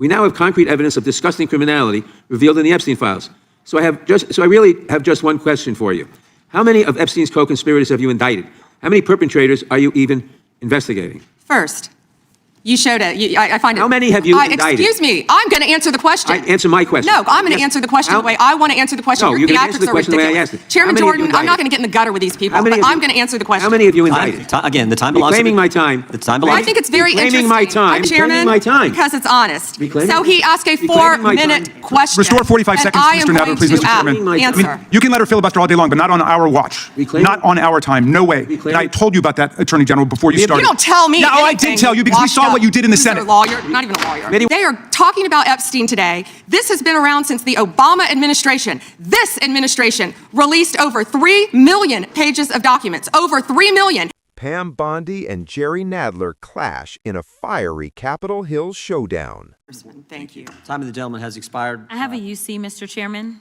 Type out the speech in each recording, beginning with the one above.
We now have concrete evidence of disgusting criminality revealed in the Epstein files. So I really have just one question for you. How many of Epstein's co-conspirators have you indicted? How many perpetrators are you even investigating? First, you showed it. I find it. How many have you indicted? Excuse me. I'm going to answer the question. Answer my question. No, I'm going to answer the question the way I want to answer the question. No, you're going to answer the question the way I asked it. Chairman Jordan, I'm not going to get in the gutter with these people, but I'm going to answer the question. How many have you indicted? Again, the time belongs to Claiming my time. The time belongs. I think it's very interesting. Claiming my time. Chairman, my time. because it's honest. So he asked a Reclaiming my 4-minute question. Restore 45 seconds, Mr. Nadler, please, Mr. Chairman. Answer. You can let her filibuster all day long, but not on our watch. Not on our time. No way. And I told you about that, Attorney General, before you started. You don't tell me. No, I did tell you because we saw what you did in the Senate. Lawyer, not even a lawyer. They are talking about Epstein today. This has been around since the Obama administration. This administration released over 3 million pages of documents. Over 3 million. Pam Bondi and Jerry Nadler clash in a fiery Capitol Hill showdown. Thank you. Time of the gentleman has expired. I have a UC, Mr. Chairman.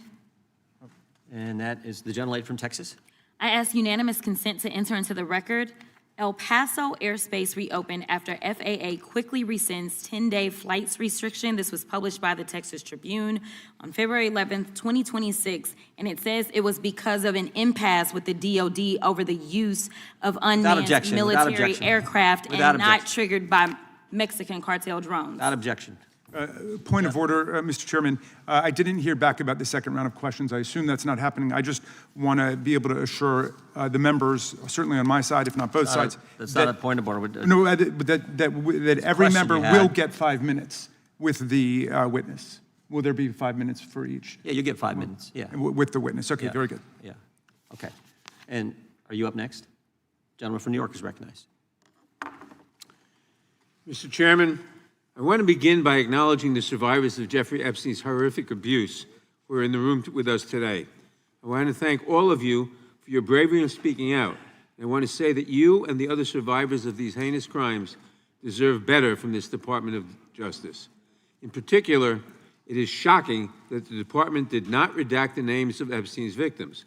And that is the gentlelady from Texas. I ask unanimous consent to enter into the record. El Paso airspace reopened after FAA quickly rescinds 10-day flights restriction. This was published by the Texas Tribune on February 11th, 2026, and it says it was because of an impasse with the DOD over the use of unmanned military aircraft and not triggered by Mexican cartel drones. Without objection. Point of order, Mr. Chairman. I didn't hear back about the second round of questions. I assume that's not happening. I just want to be able to assure the members, certainly on my side, if not both sides. That's not a point of order. No, that every member will get 5 minutes with the witness. Will there be 5 minutes for each? Yeah, you get 5 minutes. Yeah. With the witness. Okay, very good. Yeah. Okay. And are you up next? Gentleman from New York is recognized. Mr. Chairman, I want to begin by acknowledging the survivors of Jeffrey Epstein's horrific abuse who are in the room with us today. I want to thank all of you for your bravery in speaking out. I want to say that you and the other survivors of these heinous crimes deserve better from this Department of Justice. In particular, it is shocking that the department did not redact the names of Epstein's victims,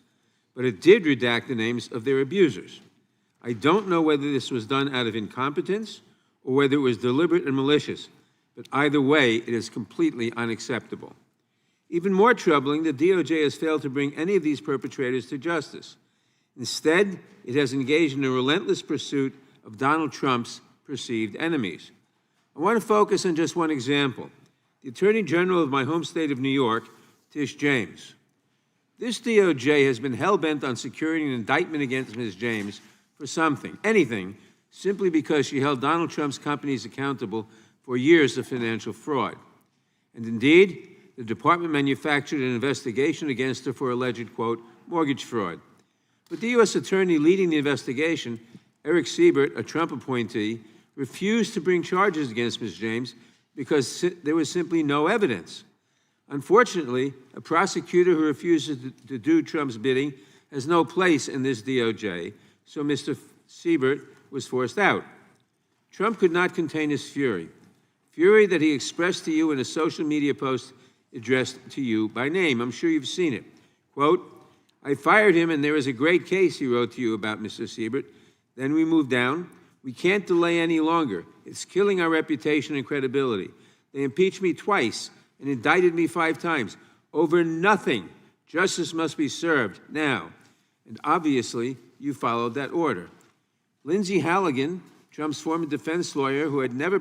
but it did redact the names of their abusers. I don't know whether this was done out of incompetence or whether it was deliberate and malicious, but either way, it is completely unacceptable. Even more troubling, the DOJ has failed to bring any of these perpetrators to justice. Instead, it has engaged in a relentless pursuit of Donald Trump's perceived enemies. I want to focus on just one example. The Attorney General of my home state of New York, Tish James. This DOJ has been hell-bent on securing an indictment against Ms. James for something, anything, simply because she held Donald Trump's companies accountable for years of financial fraud. And indeed, the department manufactured an investigation against her for alleged, quote, mortgage fraud. But the U.S. attorney leading the investigation, Eric Siebert, a Trump appointee, refused to bring charges against Ms. James because there was simply no evidence. Unfortunately, a prosecutor who refuses to do Trump's bidding has no place in this DOJ, so Mr. Siebert was forced out. Trump could not contain his fury that he expressed to you in a social media post addressed to you by name. I'm sure you've seen it. Quote, I fired him and there is a great case, he wrote to you about Mr. Siebert. Then we moved down. We can't delay any longer. It's killing our reputation and credibility. They impeached me twice and indicted me 5 times over nothing. Justice must be served now. And obviously, you followed that order. Lindsay Halligan, Trump's former defense lawyer who had never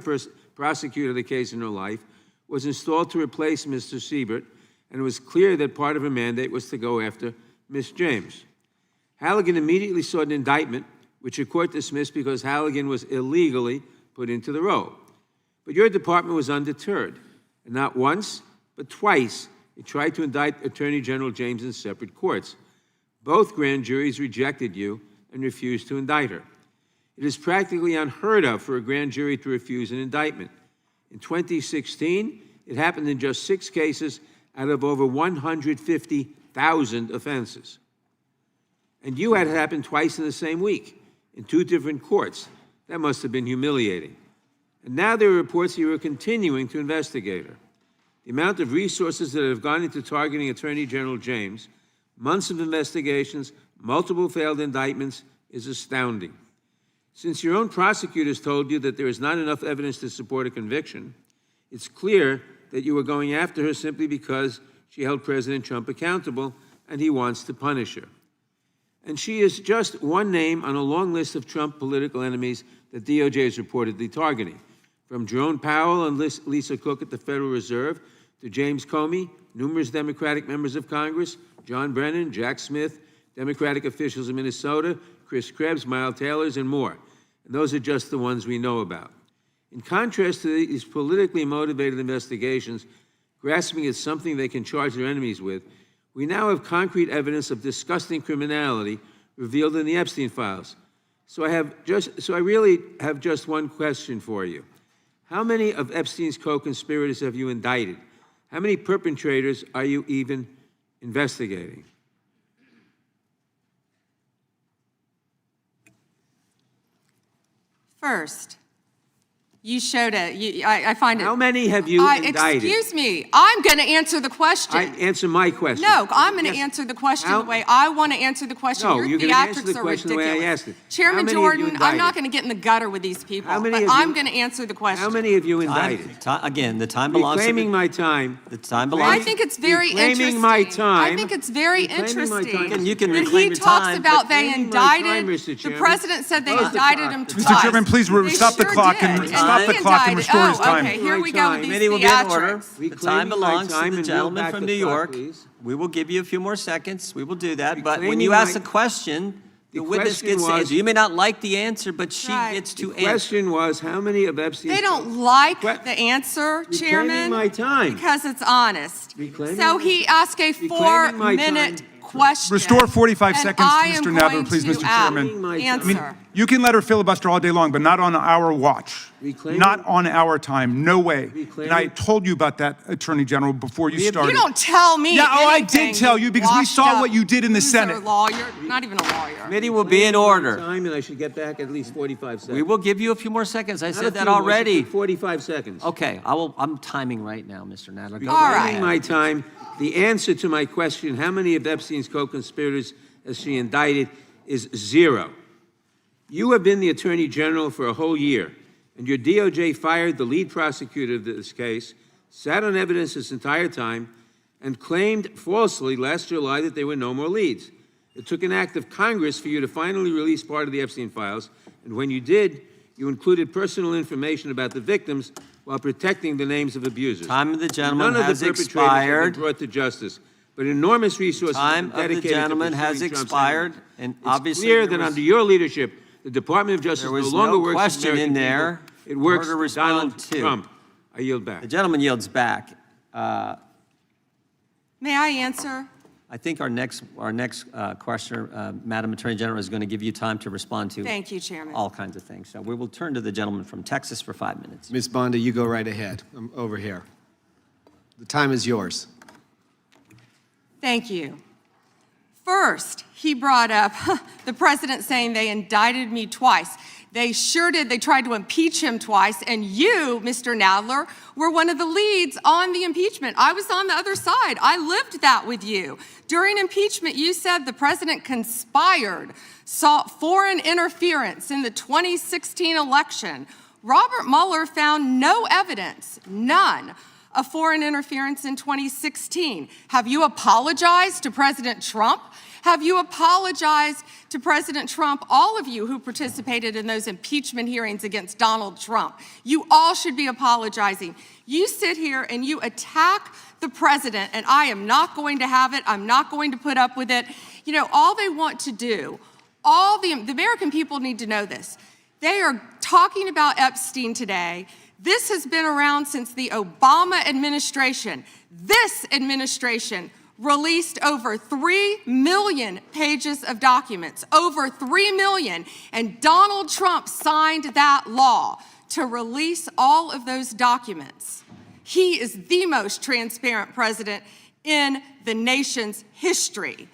prosecuted a case in her life, was installed to replace Mr. Siebert, and it was clear that part of her mandate was to go after Ms. James. Halligan immediately sought an indictment, which a court dismissed because Halligan was illegally put into the role. But your department was undeterred, and not once, but twice, it tried to indict Attorney General James in separate courts. Both grand juries rejected you and refused to indict her. It is practically unheard of for a grand jury to refuse an indictment. In 2016, it happened in just 6 cases out of over 150,000 offenses. And you had it happen twice in the same week, in 2 different courts. That must have been humiliating. And now there are reports that you are continuing to investigate her. The amount of resources that have gone into targeting Attorney General James, months of investigations, multiple failed indictments, is astounding. Since your own prosecutors told you that there is not enough evidence to support a conviction, it's clear that you were going after her simply because she held President Trump accountable and he wants to punish her. And she is just one name on a long list of Trump political enemies that DOJ is reportedly targeting. From Jerome Powell and Lisa Cook at the Federal Reserve to James Comey, numerous Democratic members of Congress, John Brennan, Jack Smith, Democratic officials in Minnesota, Chris Krebs, Miles Taylors, and more. And those are just the ones we know about. In contrast to these politically motivated investigations, grasping at something they can charge their enemies with, we now have concrete evidence of disgusting criminality revealed in the Epstein files. So I really have just one question for you. How many of Epstein's co-conspirators have you indicted? How many perpetrators are you even investigating? First, you showed it. I find it. How many have you indicted? Excuse me. I'm going to answer the question. Answer my question. No, I'm going to Yes. answer the question How- the way I want to answer the question. No, Your you're gonna answer theatrics the are question the way I ridiculous. asked it. Chairman How many have you Jordan, I'm indicted? not going to get in the gutter with these people, How many but have I'm you- going to answer the question. How many have you indicted? Again, the time belongs to Reclaiming the, my time. the time I belongs. think it's very Reclaiming interesting. my time. I think it's very Reclaiming my interesting. time. You can that reclaim he your talks time, about but they reclaiming my indicted. time, Mr. The Chairman. president said they Close the indicted clock. him Mr. twice. Mr. Chairman, please They stop the sure clock did. and stop he the clock and indicted- restore his time. Okay, here we go with these Committee will be in order. theatrics. The time Reclaiming my belongs time to the and gentleman reel back from the New clock, York. please. We will give you a few more seconds. We will do that. But when Reclaiming you ask my- a question, the witness question gets to was- answer. You may not like the answer, but she Right. gets to The answer. question was, how many of Epstein's... They don't like Que- the answer, Reclaiming Chairman, my time. because it's honest. Reclaiming So my- he asked a Reclaiming my 4-minute time. question. Restore 45 and seconds to I am Mr. Nadler, going please, to Mr. Chairman. My time. Answer. You can let her filibuster all day long, but not on our watch. Reclaiming- Not on our time. No way. Reclaiming- And I told you about that, Attorney General, before you started. You don't tell me Yeah, oh, I did anything, tell you because we washed saw up what you did in the loser Senate. Lawyer, not even a lawyer. Committee will be in Reclaiming my order. time, and I should get back at least 45 seconds. We will give you a few more seconds. I Not a said that few more, already. should be 45 seconds. Okay, I'm timing right now, Mr. Nadler. Go All right right. Reclaiming my time. The answer to my question, how many of Epstein's co-conspirators has she indicted, is 0. You have been the Attorney General for a whole year, and your DOJ fired the lead prosecutor of this case, sat on evidence this entire time, and claimed falsely last July that there were no more leads. It took an act of Congress for you to finally release part of the Epstein files, and when you did, you included personal information about the victims while protecting the names of abusers. Time of the gentleman None of has the perpetrators expired. have been brought to justice, but enormous resources have Time been of the dedicated to gentleman has pursuing Trump's expired, enemies. and It's obviously clear there that was- under your leadership, the Department of Justice There no was longer no works for question American in there people. It works for her to for Donald respond to. Trump. I yield back. The gentleman yields back. May I answer? I think our next questioner, Madam Attorney General, is going to give you time to respond to Thank you, Chairman. all kinds of things. So we will turn to the gentleman from Texas for 5 minutes. Ms. Bondi, you go right ahead. I'm over here. The time is yours. Thank you. First, he brought up the president saying they indicted me twice. They sure did. They tried to impeach him twice, and you, Mr. Nadler, were one of the leads on the impeachment. I was on the other side. I lived that with you. During impeachment, you said the president conspired, sought foreign interference in the 2016 election. Robert Mueller found no evidence, none, of foreign interference in 2016. Have you apologized to President Trump? Have you apologized to President Trump, all of you who participated in those impeachment hearings against Donald Trump? You all should be apologizing. You sit here and you attack the president, and I am not going to have it. I'm not going to put up with it. You know, all they want to do, the American people need to know this. They are talking about Epstein today. This has been around since the Obama administration. This administration released over 3 million pages of documents, over 3 million, and Donald Trump signed that law to release all of those documents. He is the most transparent president in the nation's history.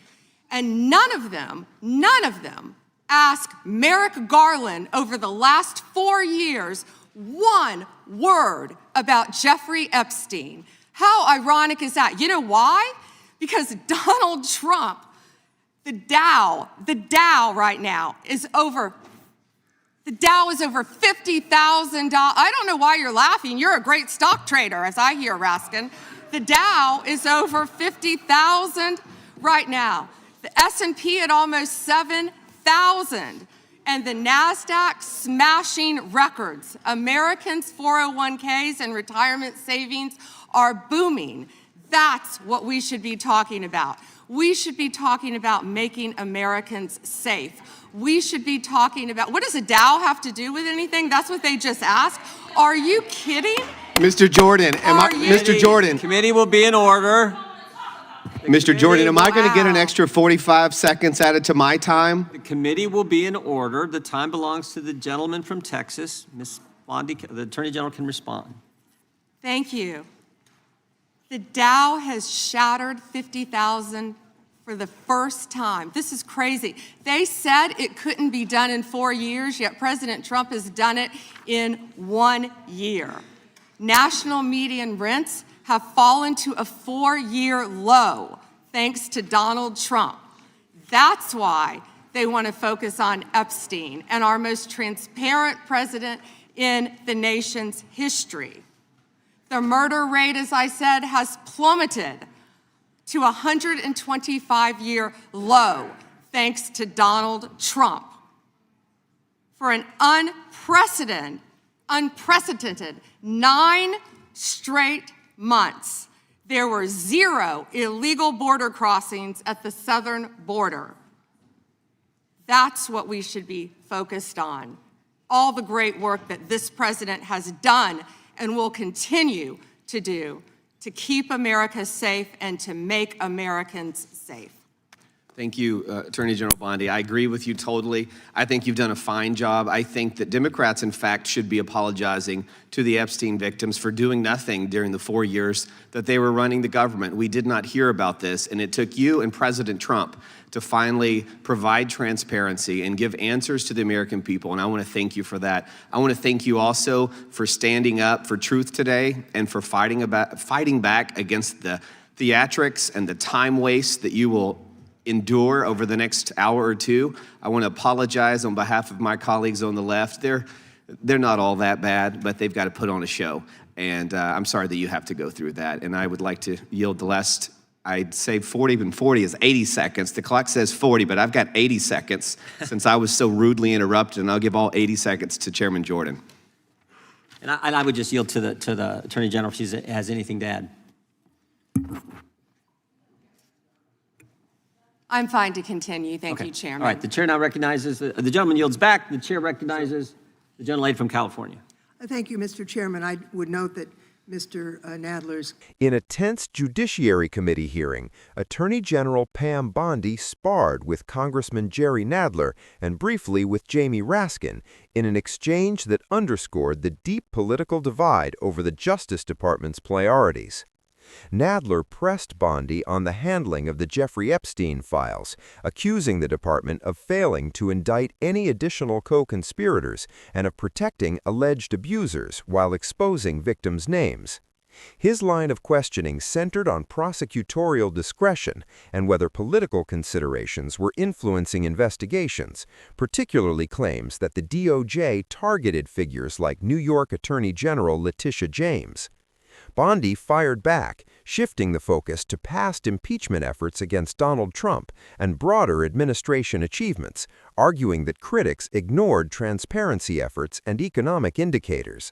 And none of them asked Merrick Garland over the last 4 years one word about Jeffrey Epstein. How ironic is that? You know why? Because Donald Trump, the Dow right now is over The Dow is over $50,000. I don't know why you're laughing. You're a great stock trader, as I hear, Raskin. The Dow is over 50,000 right now. The S&P at almost 7,000. And the NASDAQ smashing records. Americans' 401ks and retirement savings are booming. That's what we should be talking about. We should be talking about making Americans safe. We should be talking about, what does a Dow have to do with anything? That's what they just asked. Are you kidding? Mr. Jordan, Mr. Jordan, Committee will be in order. Mr. Jordan, am I going to get an Wow. extra 45 seconds added to my time? The committee will be in order. The time belongs to the gentleman from Texas. Ms. Bondi, the Attorney General can respond. Thank you. The Dow has shattered 50,000 for the first time. This is crazy. They said it couldn't be done in 4 years, yet President Trump has done it in 1 year. National median rents have fallen to a 4-year low, thanks to Donald Trump. That's why they want to focus on Epstein and our most transparent president in the nation's history. The murder rate, as I said, has plummeted to a 125-year low, thanks to Donald Trump. For an unprecedented 9 straight months, there were 0 illegal border crossings at the southern border. That's what we should be focused on. All the great work that this president has done and will continue to do to keep America safe and to make Americans safe. Thank you, Attorney General Bondi. I agree with you totally. I think you've done a fine job. I think that Democrats, in fact, should be apologizing to the Epstein victims for doing nothing during the 4 years that they were running the government. We did not hear about this, and it took you and President Trump to finally provide transparency and give answers to the American people, and I want to thank you for that. I want to thank you also for standing up for truth today and for fighting back against the theatrics and the time waste that you will endure over the next hour or two. I want to apologize on behalf of my colleagues on the left. They're not all that bad, but they've got to put on a show, and I'm sorry that you have to go through that, and I would like to yield the last, I'd say 40, but 40 is 80 seconds. The clock says 40, but I've got 80 seconds since I was so rudely interrupted, and I'll give all 80 seconds to Chairman Jordan. And I would just yield to the Attorney General if she has anything to add. I'm fine to continue. Thank you, Chairman. All right, the chair now recognizes, the gentleman yields back. The chair recognizes the gentlelady from California. Thank you, Mr. Chairman. I would note that Mr. Nadler's. In a tense Judiciary Committee hearing, Attorney General Pam Bondi sparred with Congressman Jerry Nadler and briefly with Jamie Raskin in an exchange that underscored the deep political divide over the Justice Department's priorities. Nadler pressed Bondi on the handling of the Jeffrey Epstein files, accusing the department of failing to indict any additional co-conspirators and of protecting alleged abusers while exposing victims' names. His line of questioning centered on prosecutorial discretion and whether political considerations were influencing investigations, particularly claims that the DOJ targeted figures like New York Attorney General Letitia James. Bondi fired back, shifting the focus to past impeachment efforts against Donald Trump and broader administration achievements, arguing that critics ignored transparency efforts and economic indicators.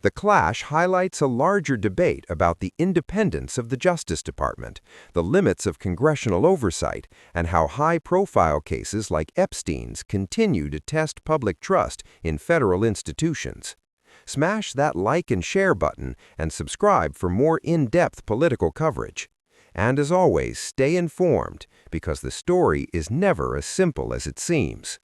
The clash highlights a larger debate about the independence of the Justice Department, the limits of congressional oversight, and how high-profile cases like Epstein's continue to test public trust in federal institutions. Smash that like and share button and subscribe for more in-depth political coverage. And as always, stay informed, because the story is never as simple as it seems.